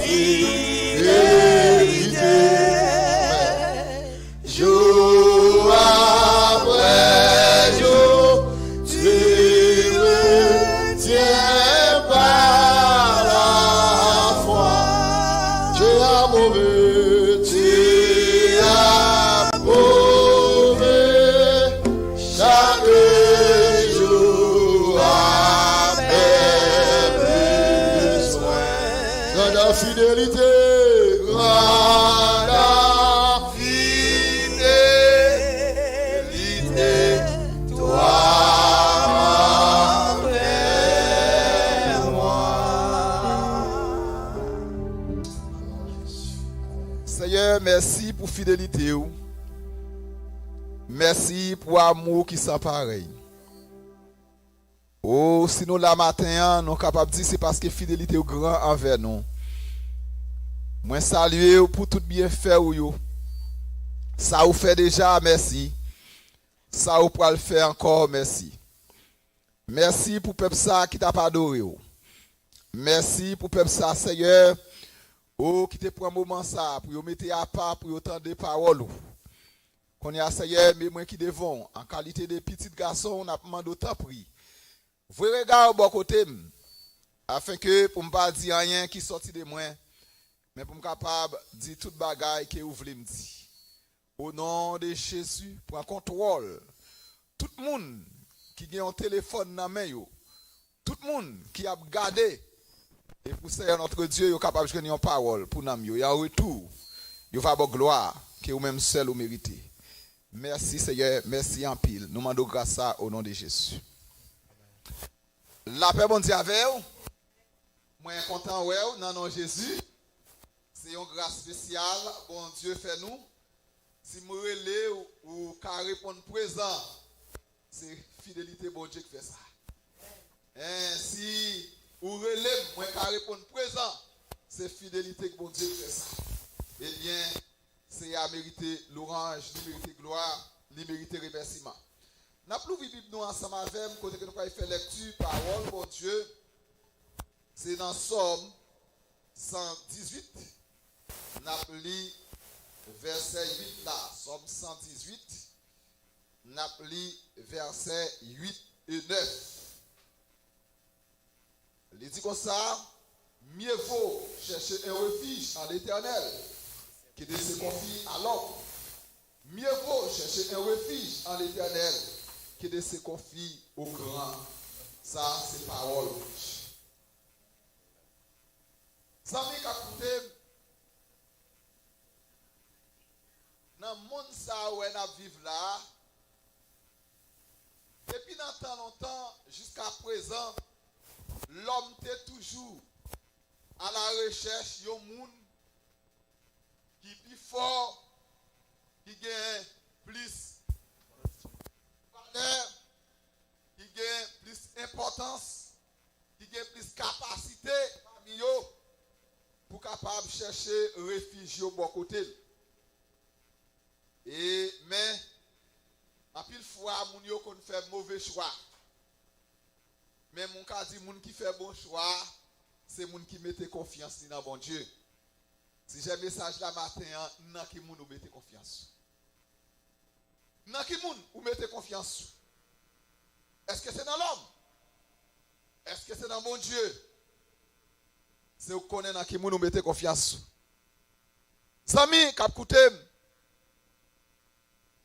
fidélité. Jour après jour, tu me tiens par la foi. Tu as prouvé, chaque jour à mes besoins. Grande fidélité, grande fidélité, toi envers moi. Seigneur, merci pour fidélité. Merci pour l'amour qui s'en pareil. Oh, si nous la matin, nous sommes capables de dire c'est parce que fidélité est grand envers nous. Moi saluer pour tout bien faire ou ça vous fait déjà, merci. Ça vous pourra le faire encore, merci. Merci pour peuple ça qui t'a pas adoré. Merci pour peuple ça, Seigneur. Oh, qui te prend un moment ça pour mettre à part pour entendre des paroles. Qu'on y a Seigneur, mais moi qui devons, en qualité de petit garçon, on a demandé autant prix. Vous regardez au bon côté, afin que pour ne pas dire rien qui sortit de moi, mais pour me capable de dire toute bagaille que vous voulez me dire. Au nom de Jésus, pour un contrôle, tout le monde qui a un téléphone dans la main, tout le monde qui a gardé, et pour ça, notre Dieu est capable de donner une parole pour nous. Il y a un retour, il va avoir gloire, que vous-même seul vous méritez. Merci Seigneur, merci en pile. Nous demandons grâce au nom de Jésus. La paix bon Dieu avec vous. Moi content ouais dans le nom de Jésus. C'est une grâce spéciale bon Dieu fait nous. Si vous relez ou répondre présent, c'est fidélité bon Dieu qui fait ça. Si vous relez moi répondre présent, c'est fidélité que bon Dieu qui fait ça. Eh bien, c'est à mériter l'orange, mériter gloire, mériter remerciement. Nous avons lu la Bible nous ensemble avec côté que nous avons fait lecture, parole, mon Dieu. C'est dans Somme 118. Nous avons lu verset 8 là. Somme 118. Nous avons lu verset 8 et 9. Il dit comme ça, mieux vaut chercher un refuge en l'Éternel qui de se confie à l'homme. Mieux vaut chercher un refuge en l'Éternel que de se confier au grand. Ça, c'est parole. Zami Kapoute, dans le monde où on vit là, depuis dans longtemps, jusqu'à présent, l'homme est toujours à la recherche d'un monde qui est plus fort, qui gagne plus valeur, qui gagne plus importance, qui gagne plus capacité parmi eux pour capable chercher refuge au bon côté. Et mais à pile fois moun yo qu'on fait mauvais choix. Mais mon cas dit moun qui fait bon choix, c'est moun qui mette confiance dans bon Dieu. Si j'ai un message la matin, nan ki moun ou mette confiance. Nan ki moun ou mette confiance. Est-ce que c'est dans l'homme? Est-ce que c'est dans bon Dieu? C'est vous connaissez dans qui moun ou mette confiance. Zami, kap koutem.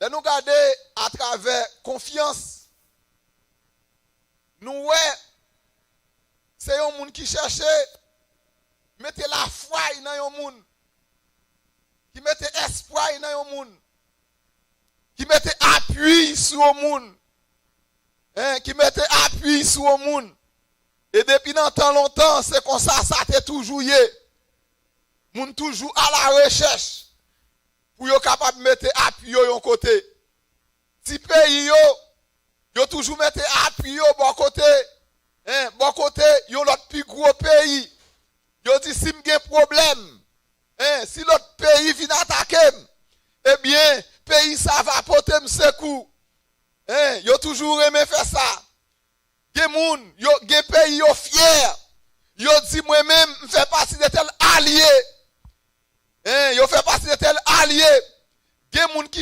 De nous garder à travers confiance. Nous, ouais, c'est un monde qui cherche, mettez la foi dans un monde, qui mettez espoir dans un monde, qui mettez appui sur un monde, qui mettez appui sur un monde. Et depuis longtemps, c'est comme ça t'est toujours yé. Moun toujours à la recherche. Pour yo capable mettre appui yo côté. Si pays yo toujours mettre appui yo bon côté. Bon côté, yo l'autre plus gros pays. Yo dit si m'gen problème. Si l'autre pays vient attaquer, eh bien, pays ça va porter m'secours. Yo toujours aimé faire ça. Gen moun, gen pays yo fier. Yo dit moi-même m'fais partie de tel allié.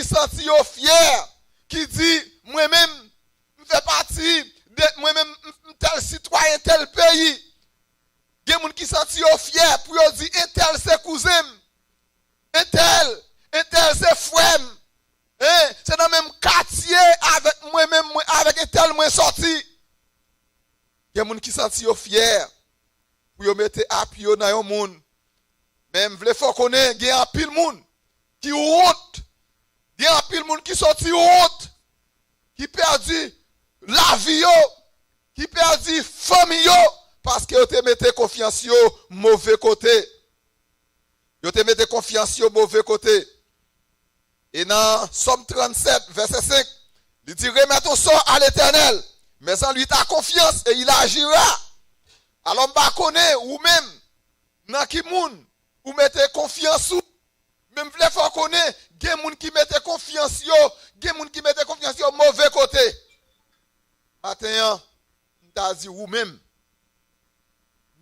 qui senti yo fier, qui dit moi-même je fais partie de moi-même tel citoyen tel pays. Il y a des gens qui senti yo fier pour yo dire un tel c'est cousin, un tel c'est frère. C'est dans le même quartier avec moi-même avec un tel moi sorti. Il y a des gens qui senti yo fier pour yo mettre appui dans un monde. Même vle faut connaître, il y a un pile monde qui honte. Il y a un pile monde qui sorti honte, qui perdu la vie, qui perdu famille, parce que vous te mettez confiance au mauvais côté. Vous te mettez confiance au mauvais côté. Et dans Somme 37, verset 5, il dit remettez ton sort à l'Éternel, mais en lui ta confiance et il agira. Alors, je connais ou même, dans qui moun, ou mettez confiance ou, même vle faut connaître, il y a des gens qui mettent confiance yo, il y a des gens qui mettent confiance au mauvais côté. Maintenant, on t'a dit ou même,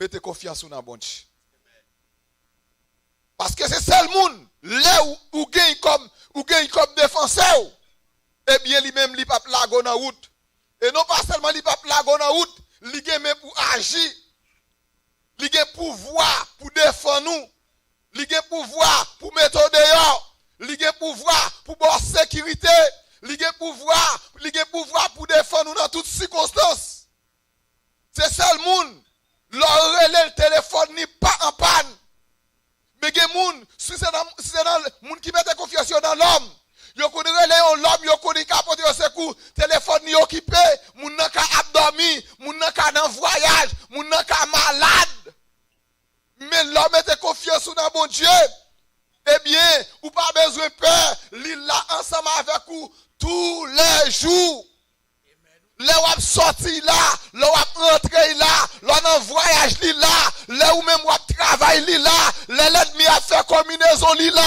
mettez confiance dans bon Dieu. Parce que c'est seul monde, là où gagne comme défenseur, eh bien, lui-même, il pas lago dans route. Et non pas seulement il pas lago dans route, il gagne pour agir. Il gagne pouvoir pour défendre nous. Il gagne pouvoir pour mettre dehors. Il gagne pouvoir pour bonne sécurité. Il gagne pouvoir pour défendre nous dans toutes circonstances. C'est ça le monde. Le téléphone n'est pas en panne. Mais il y a des gens, si c'est dans le monde qui met confiance dans l'homme, yo connaît l'homme, yo connaît capote yo secours, téléphone ni occupé, moun nan ka abdormi, moun nan ka dans voyage, moun nan ka malade. Mais l'homme était confiance dans bon Dieu. Eh bien, ou pas besoin de peur, il là ensemble avec vous tous les jours. Le wap sorti là, le wap rentré là, le dans voyage li là, le ou même wap travail li là, l'ennemi a fait combinaison li là.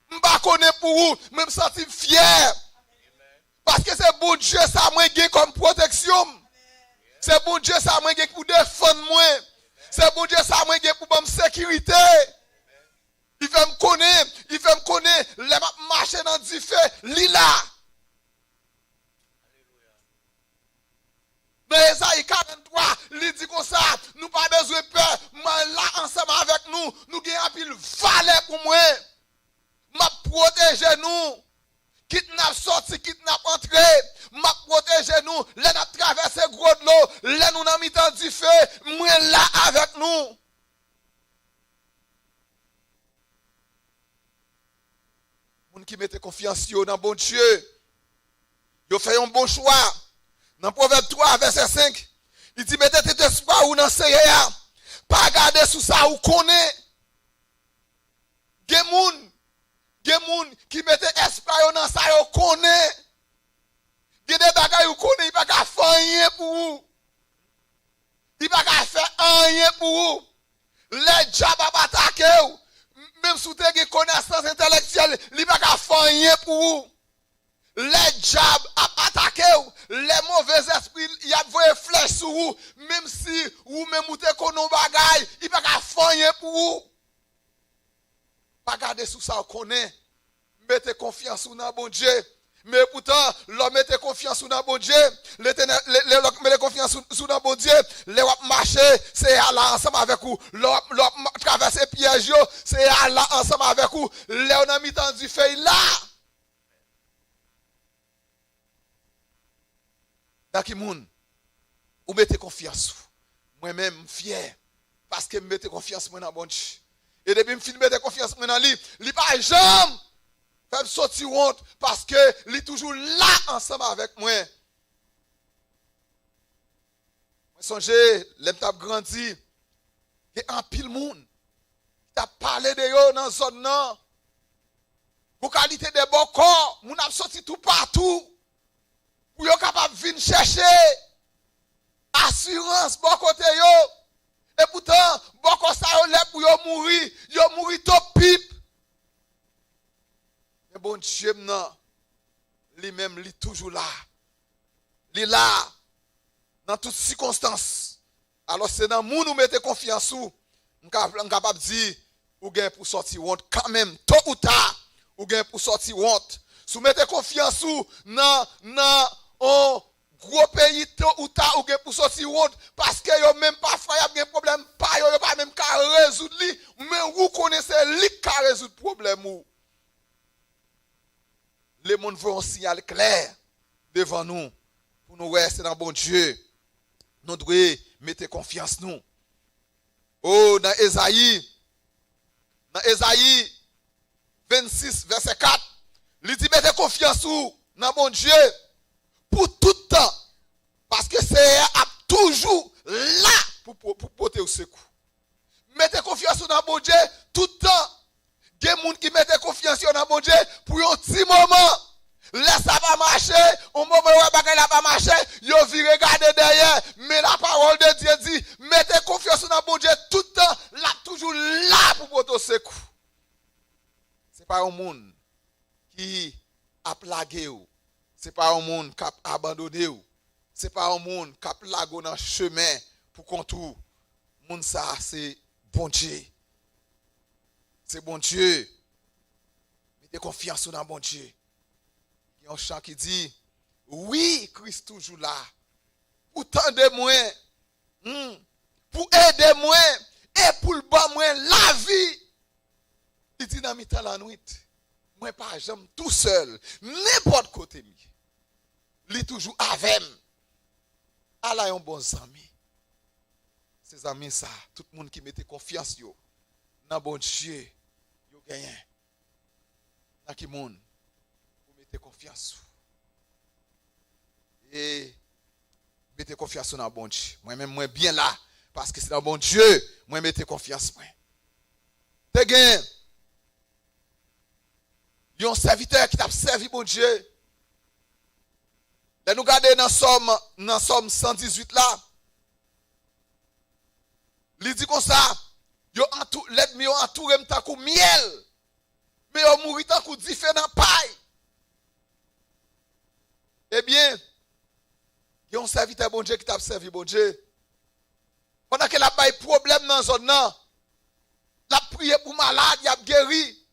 M'pa connaît pour vous, même senti fier. Parce que c'est bon Dieu ça moi gain comme protection. C'est bon Dieu ça moi gain pour défendre moi. C'est bon Dieu ça moi gain pour bonne sécurité. Il fait me connaître, les marcher dans du feu, li là. Dans Esaïe 43, il dit comme ça, nous pas besoin de peur, mais là ensemble avec nous, nous gagnons un pile valet pour moi. M'a protéger nous. Kidnap sorti, kidnap entré. M'a protéger nous. Là n'a traversé gros de l'eau. Là nous n'a mis dans du feu. Moi là avec nous. Moun qui mette confiance dans bon Dieu. Yo fait un bon choix. Dans Proverbe 3, verset 5, il dit mettez tes espoirs ou dans Seigneur. Pas garder sous ça ou connaît. Gen moun qui mette espoir dans ça ou connaît. Gen des bagages ou connaît, il pas ka faire rien pour vous. Il pas ka faire rien pour vous. Les diables a attaquer ou. Même si vous avez connaissance intellectuelle, il pas ka faire rien pour vous. Les diables a attaqué ou. Les mauvais esprits, il y a des flèches sur vous. Même si vous même vous te connaissez bagaille, il pas ka faire rien pour vous. Pas garder sous ça, on connaît. Mettez confiance dans bon Dieu. Mais pourtant, l'homme mettez confiance dans bon Dieu. L'homme mettez confiance dans bon Dieu. Les wap marcher, c'est Allah ensemble avec vous. L'homme traverser piège, c'est Allah ensemble avec vous. L'homme a mis dans du feu là. Dans qui moun, ou mettez confiance. Moi-même, fier. Parce que je mettez confiance dans bon Dieu. Et depuis que je mets confiance dans lui, il pas jamais fait sortir honte parce que il est toujours là ensemble avec moi. Moi songez, l'aime t'a grandi, et en pile monde t'a parlé de yo dans zone non. Pour qualité de bon corps, moun a sorti tout partout. Pour yo capable venir chercher assurance bon côté yo. Et pourtant, beaucoup ça yo lè pour yo mourir top pipe. Mais bon Dieu non, lui-même lui toujours là. Lui là dans toutes circonstances. Alors c'est dans moun nous mettez confiance ou, on capable dire ou gain pour sortir honte quand même tôt ou tard ou gen pour sortir honte. Si vous mettez confiance dans un gros pays ou ta ou gen pour sortir honte parce que yo même pas frère gen problème pas yo pas même ka résoudre li, mais vous connaissez li ka résoudre problème ou. Les monde veut un signal clair devant nous pour nous rester dans bon Dieu. Nous devons mettre confiance nous. Oh, dans Esaïe 26, verset 4, il dit mettez confiance dans bon Dieu pour tout temps. Parce que c'est toujours là pour porter au secours. Mettez confiance dans bon Dieu tout temps. Il y a des gens qui mettent confiance dans bon Dieu pour un petit moment. Laisse ça pas marcher, au moment où bagay la pas marcher, yo vi regarder derrière, mais la parole de Dieu dit, mettez confiance dans bon Dieu tout le temps, là toujours là pour votre secours. C'est pas un monde qui a plagué ou, c'est pas un monde qui a abandonné ou, c'est pas un monde qui a plagué dans le chemin pour contour. Monde ça c'est bon Dieu. C'est bon Dieu. Mettez confiance dans bon Dieu. Il y a un chant qui dit, oui, Christ toujours là. Pour tendre moi, pour aider moi, et pour le bas moi, la vie. Il dit dans mi temps la nuit, moi pas jamais tout seul, n'importe côté. Il est toujours avec moi. Allah est un bon ami. Ces amis ça, tout le monde qui mette confiance yo, dans bon Dieu, yo gagne. Dans qui monde mettez confiance. Et mettez confiance dans bon Dieu. Moi-même, moi bien là. Parce que c'est dans bon Dieu. Moi, mettez confiance. T'es gain. Il y a un serviteur qui t'a servi bon Dieu. Là, nous regardons dans Somme 118 là. Il dit comme ça. L'ennemi a entouré m'ta kou miel. Mais il mourit tant kou différent paille. Eh bien, il y a un serviteur bon Dieu qui t'a servi bon Dieu. Pendant que la baille problème dans la zone, la prière pour malade, il a guéri.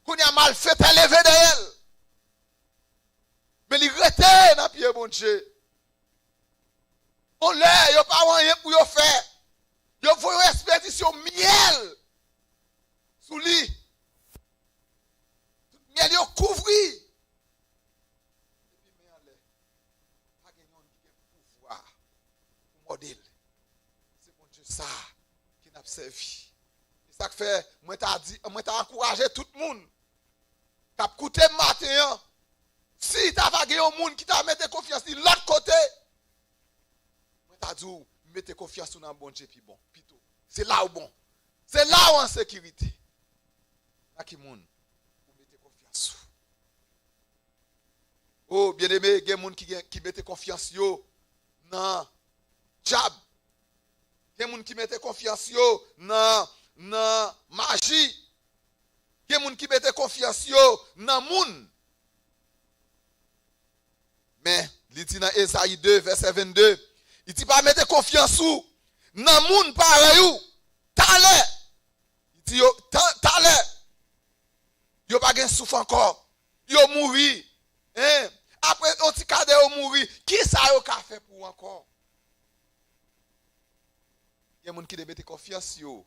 Quand il a mal fait, elle levé d'elle. Mais il rete dans pied bon Dieu. On l'a, il n'y a pas rien pour y faire. Il faut une expédition miel sous lui. Tout miel il couvri. C'est mon Dieu ça qui n'a servi. C'est ça que fait, moi t'as encouragé tout le monde. Qui a coûté matin. Si t'as vagué un monde qui t'a mis confiance de l'autre côté. Moi t'as dit, mettez confiance dans bon Dieu puis bon. Pito. C'est là où bon. C'est là où en sécurité. Là qui monde vous mettez confiance. Oh bien aimé, il y a des gens qui mettent confiance yo dans Jab. Il y a des gens qui mettent confiance dans magie. Il y a des gens qui mettent confiance dans moun. Mais, il dit dans Esaïe 2, verset 22, il dit pas mettre confiance dans moun pareil. Talè. Il dit talè. Yo pas gen souffle encore. Yo mouri. Hein? Après, on ti kade yo mouri. Qui ça yo ka fait pour encore? Il y a des gens qui mettent confiance dans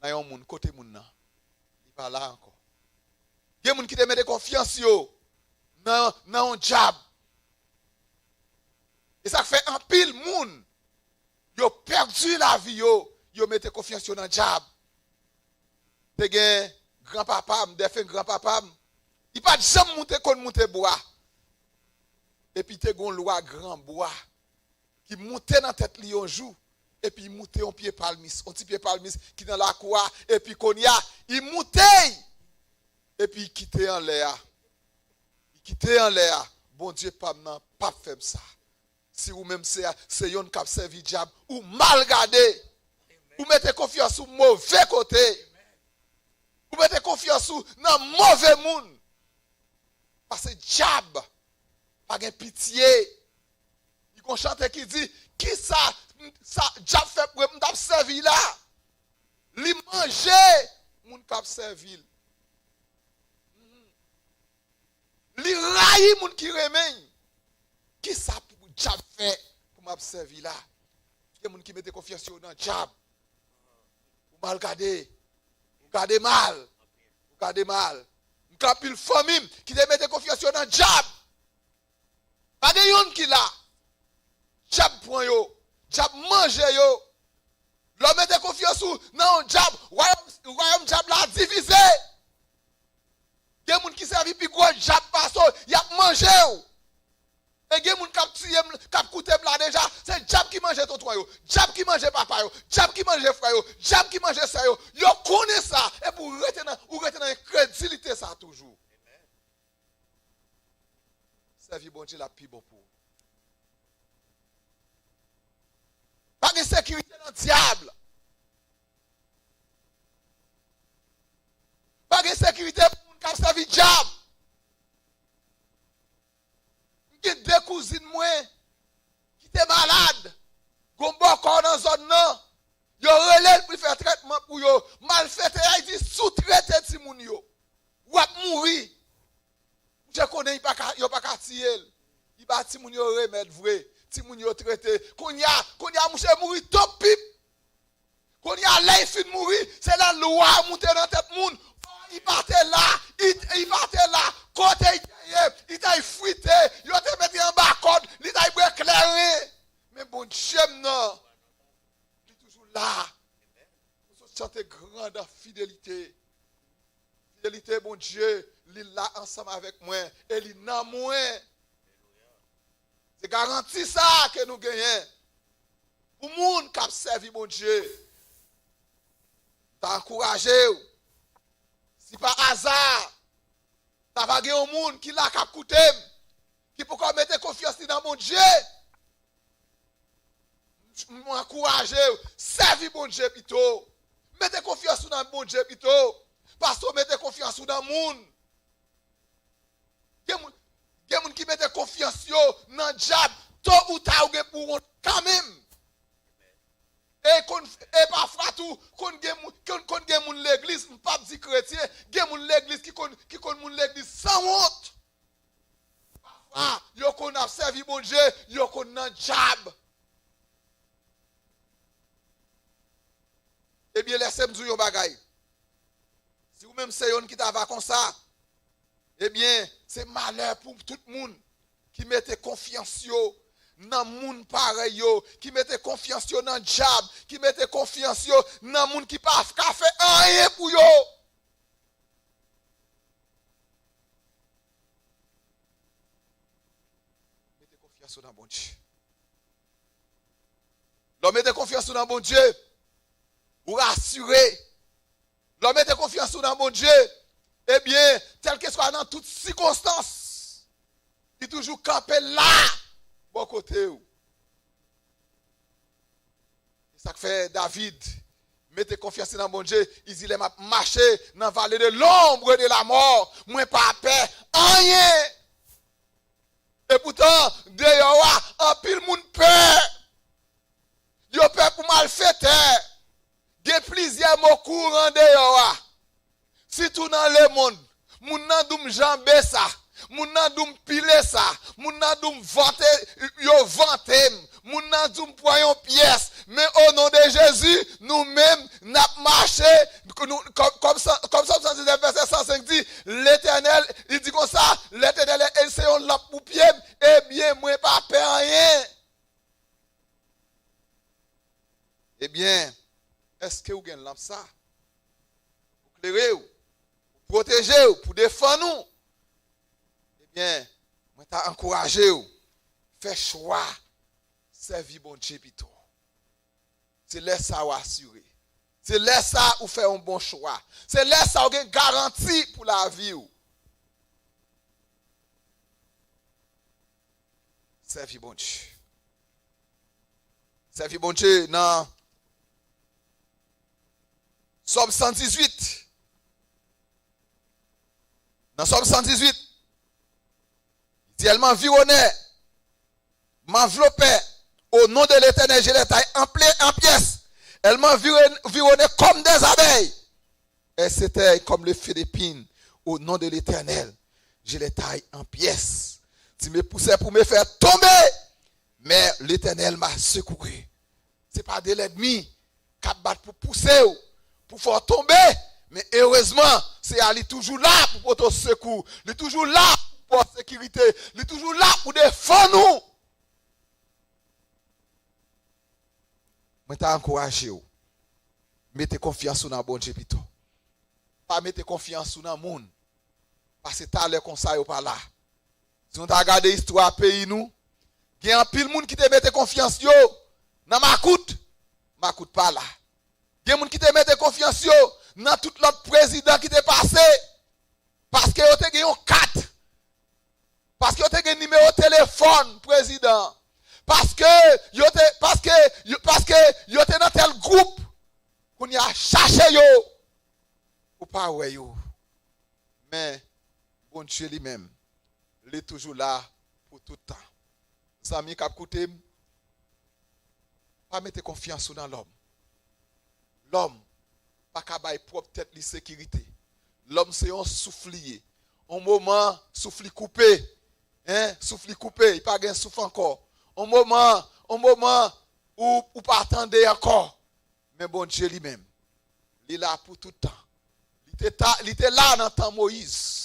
un monde, côté monde. Il n'est pas là encore. Il y a des gens qui mettent confiance dans un job. Et ça fait un pile monde. Ils ont perdu la vie. Ils mettent confiance dans un job. Te gen grand-papa, défunt grand-papa. Il pas jamais monter kon monter bois. Et puis te gon loi grand bois qui montait dans tête li un jour. Et puis il montait un pied palmis, un petit pied palmis qui dans la cour, et puis konya, il montait, et puis il quittait en l'air. Il quittait en l'air. Bon Dieu, pas fait ça. Si vous même c'est yon qui a servi diable, ou mal gardé, ou mettez confiance au mauvais côté, ou mettez confiance dans mauvais monde. Parce que diable, pas de pitié. Il y a un chanteur qui dit, qui ça diable fait pour me servir là? Li manger, moun k'ap servir. haï moun qui remen. Qui ça pour diable fait pour m'observer là? Il y a moun qui mette confiance dans diable. Ou mal garder. Ou garder mal. Ou garder mal. Ou capil famille qui te mette confiance dans diable. Pas de yon qui là. Diable prend yo. Diable mange yo. L'homme mette confiance dans diable. Royaume diable là divisé. Il y a des gens qui servent plus gros diable parce qu'il a mangé. Et il y a des gens qui ont coûté là déjà. C'est le diable qui mange ton toit. Diable qui mange papa. Diable qui mange frère. Diable qui mange ça. Yo connaît ça. Et pour retenir une crédulité ça toujours. Servir bon Dieu la plus bon pour. Pas de sécurité dans le diable. Pas de sécurité pour les gens qui servent le diable. Il y a deux cousines moi qui étaient malades. Qui ont encore dans la zone non. Ils ont relève pour faire traitement pour eux. Mal fait, ils disent sous-traiter si moun yo. Ou à mourir. Je connais, il n'y a pas qu'à tirer. Il va si moun yo remède vrai. Si moun yo traité. Qu'on y a mouché mourir top pipe. Qu'on y a l'air fin mourir. C'est la loi monter dans tête moun. Il partait là. Il partait là. Côté il t'a frité. Il t'a mis en bas code. Il t'a éclairé. Mais bon Dieu, non. Il est toujours là. Nous sommes grande fidélité. Fidélité, bon Dieu. Il est là ensemble avec moi. Et il est dans moi. C'est garanti ça que nous gagnons. Pour le monde qui a servi mon Dieu. T'as encouragé. Si par hasard, t'as vagué au monde qui l'a capté, qui peut mettre confiance dans mon Dieu. M'encourager, servir mon Dieu plutôt. Mettez confiance dans mon Dieu plutôt. Parce que mettez confiance dans le monde. Il y a des gens qui mettent confiance dans le diable. Tôt ou tard, pour quand même. Et parfois tout, quand il y a l'église, je ne pas dire chrétien, il y a l'église qui connaît l'église sans honte. Parfois, il y a qu'on a servi mon Dieu, il y a qu'on a un diable. Eh bien, laissez-moi dire un bagay. Si vous-même c'est un qui t'ava comme ça, eh bien, c'est malheur pour tout le monde qui mette confiance dans le monde pareil, qui mette confiance dans le diable, qui mette confiance dans le monde qui pas fait rien pour yo. Mettez confiance dans bon Dieu. L'homme mettez confiance dans bon Dieu. Ou rassurer. L'homme mettez confiance dans bon Dieu. Eh bien, tel que soit dans toutes circonstances, il toujours campé là, bon côté. C'est ça que fait David. Mettez confiance dans bon Dieu. Il dit, il m'a marché dans la vallée de l'ombre de la mort. Moi, pas peur, rien. Et pourtant, dehors, en pile moun peur. Yo peur pour mal faire. Il y a plusieurs mots courants dehors. Si tout dans le monde, moun nan doum jambe ça, moun nan doum pile ça, moun nan doum vante, yo vante, moun nan doum poyon pièce, mais au nom de Jésus, nous-mêmes, n'a marché, comme ça, verset 105 dit, l'Éternel, il dit comme ça, l'Éternel est essayant la pour pied, eh bien, moi pas peur rien. Eh bien, est-ce que vous gagnez l'âme ça? Pour éclairer ou? Protéger ou, pour défendre nous. Eh bien, moi t'ai encouragé ou, fais choix, servir bon Dieu plutôt. C'est là ça ou assurer. C'est là ça ou faire un bon choix. C'est là ça ou une garantie pour la vie ou. Servir bon Dieu. Servir bon Dieu, non. Somme 118. Dans Somme 118, il dit, elle m'environnait, m'enveloppait, au nom de l'Éternel, je les taille en pièces. Elle m'environnait comme des abeilles. Et c'était comme le feu d'épine, au nom de l'Éternel, je les taille en pièces. Tu me poussais pour me faire tomber, mais l'Éternel m'a secouru. Ce n'est pas de l'ennemi qui a battu pour pousser, pour faire tomber, mais heureusement, c'est Ali toujours là pour te secours. Il est toujours là pour la sécurité. Il est toujours là pour défendre nous. Je t'ai encouragé. Mettez confiance dans le bon Dieu plutôt. Pas mettre confiance dans le monde. Parce que t'as l'air comme ça, ou pas là. Si on t'a regardé l'histoire pays nous, il y a un pile monde qui te mette confiance yo dans Makout pas là. Il y a un monde qui te mette confiance yo dans tout l'autre président qui t'est passé. Parce que yo te gagné 4. Parce que yo te gagné numéro de téléphone président. Parce que yo te dans tel groupe qu'on y a cherché yo ou pas ouais yo. Mais bon Dieu lui-même, il est toujours là pour tout le temps. Zami k'ap koute, pas mettre confiance dans l'homme. L'homme, pas qu'à bailler propre tête li sécurité. L'homme c'est un soufflier. Un moment, souffle coupé. Souffle coupé, il pas gain souffle encore. Un moment où pas attendre encore. Mais bon Dieu lui-même, il est là pour tout le temps. Il était là dans le temps Moïse.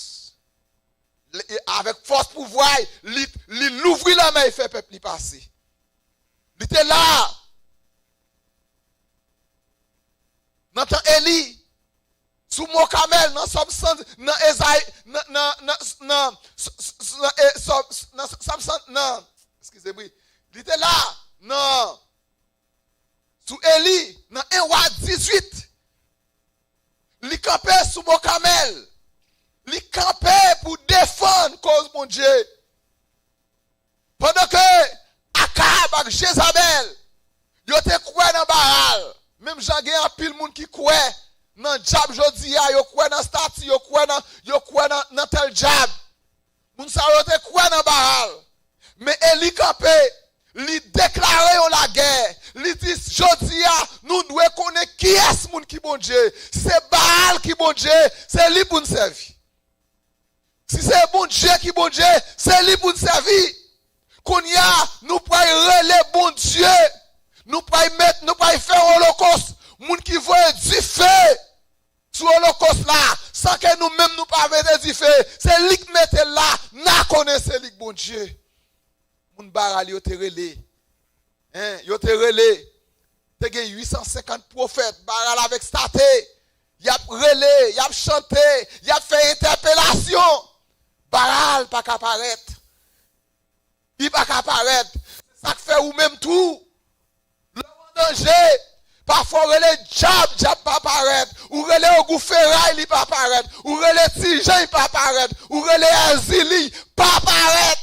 Avec force pouvoir, il ouvrit la main et fait peuple y passer. Il était là. Dans le temps Élie, sous mon camel, dans Somme 100, dans Esaïe, excusez-moi, il était là, non, sous Élie, dans 1 roi 18, il campait sous mon camel. Il campait pour défendre cause mon Dieu. Pendant que Akab et Jézabel, ils étaient croix dans Baal. Même j'en ai un pile monde qui croit dans Jab Jodia, ils croient dans Stati, ils croient dans tel Jab. Moun sa yo te croix dans Baal. Mais Eli campait, il déclarait la guerre. Il dit Jodia, nous devons connaître qui est ce monde qui bon Dieu. C'est Baal qui bon Dieu, c'est lui pour nous servir. Si c'est bon Dieu qui bon Dieu, c'est lui pour nous servir. Qu'on y a, nous pouvons relayer bon Dieu. Nous pouvons faire un holocauste. Moun qui voit du feu sur l'holocauste là, sans que nous-mêmes nous pas mettre du feu. C'est lui qui mette là, n'a connaissez lui bon Dieu. Moun baral yo te relé. Yo te relé. Te gen 850 prophètes, baral avec staté. Y a relé, y a chanté, y a fait interpellation. Baral pas qu'apparaître. Il pas qu'apparaître. Ça fait ou même tout. Le danger. Parfois relé diable pas apparaître. Ou relé au goufferail il pas apparaître. Ou relé Tijan il pas apparaître. Ou relé Azili pas apparaître.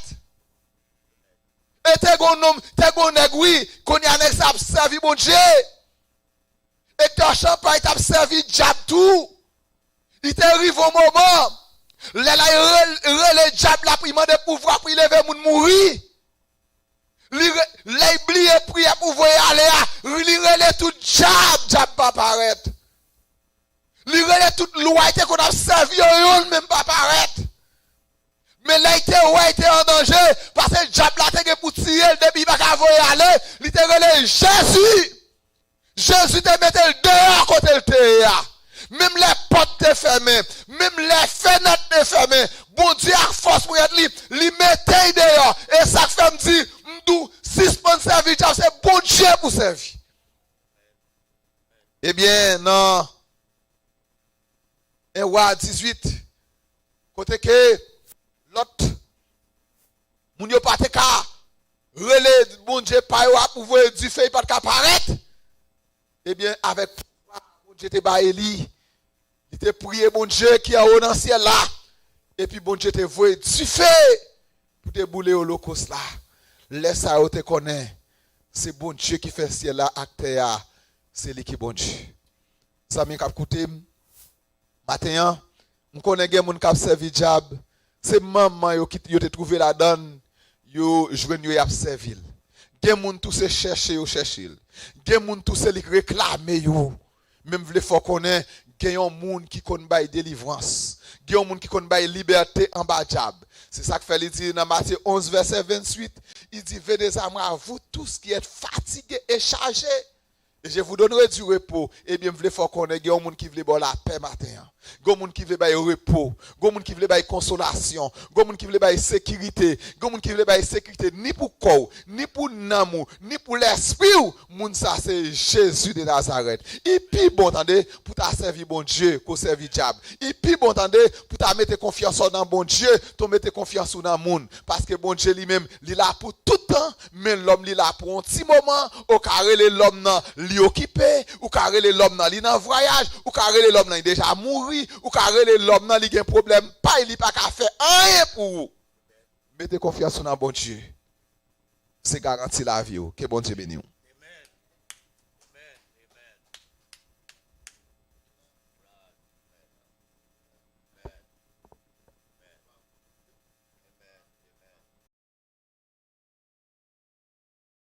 Et t'es gon nègri qu'on y a nèg ça servi bon Dieu. Et ton champagne t'a servi diable tout. Il t'arrive au moment. Le diable la pris de pouvoir pour lever moun mourir. Les blié prière pour voir aller à relé tout diable pas paraître. Relé toute loi qu'on a servi on même pas paraître. Mais là il était en danger parce que le diable là te pour tirer depuis pas voir aller, il te relé Jésus. Jésus te mettait le dehors côté le terre. Même les portes te fermées, même les fenêtres te fermées. Bon Dieu a force pour être li mettait dehors. Et ça fait me dire, m'dou, suspend servir, c'est bon Dieu pour servir. Eh bien, non. Et roi 18, côté que l'autre, moun yo pas te ka, relé, bon Dieu pas yo pour voir du feu, pas de apparaître. Eh bien, avec bon Dieu te ba Eli. Il te prié bon Dieu qui est haut dans le ciel là. Et puis bon Dieu te voyé du feu pour te bouler au holocauste là. Laisse ça te connaître. C'est bon Dieu qui fait ciel là acteur. C'est lui qui est bon Dieu. Ça m'a écouté matin, on connaît gen moun k'ap servi diable. C'est maman yo qui yo te trouvé la donne, yo joine yo y a servi. Gen moun tout se chercher yo chercher. Gen moun tout se li réclamer yo. Même vle faut connaître gen yon moun qui konn bay délivrance. Gen yon moun qui konn bay liberté en bas diable. C'est ça que fait il dit dans Matthieu 11 verset 28, il dit venez à moi vous tous qui êtes fatigués et chargés et je vous donnerai du repos. Eh bien, vous voulez faire connaître, il y a des gens qui veulent la paix matin. Il y a des gens qui veulent le repos. Il y a des gens qui veulent la consolation. Il y a des gens qui veulent la sécurité. Il y a des gens qui veulent la sécurité ni pour le corps, ni pour l'amour, ni pour l'esprit. Moun ça c'est Jésus de Nazareth. Et puis bon, attendez, pour ta servir bon Dieu, qu'on servir diable. Et puis bon, attendez, pour ta mettre confiance dans bon Dieu, tu mettre confiance dans le monde. Parce que bon Dieu lui-même, il est là pour tout le temps, mais l'homme il est là pour un petit moment. Au carré l'homme nan li occupé, ou carré l'homme nan li nan voyage, ou carré l'homme nan déjà mouri, ou carré l'homme nan li gen problème, pas il pas qu'à faire rien pour vous. Mettez confiance dans bon Dieu. C'est garanti la vie. Que bon Dieu bénisse.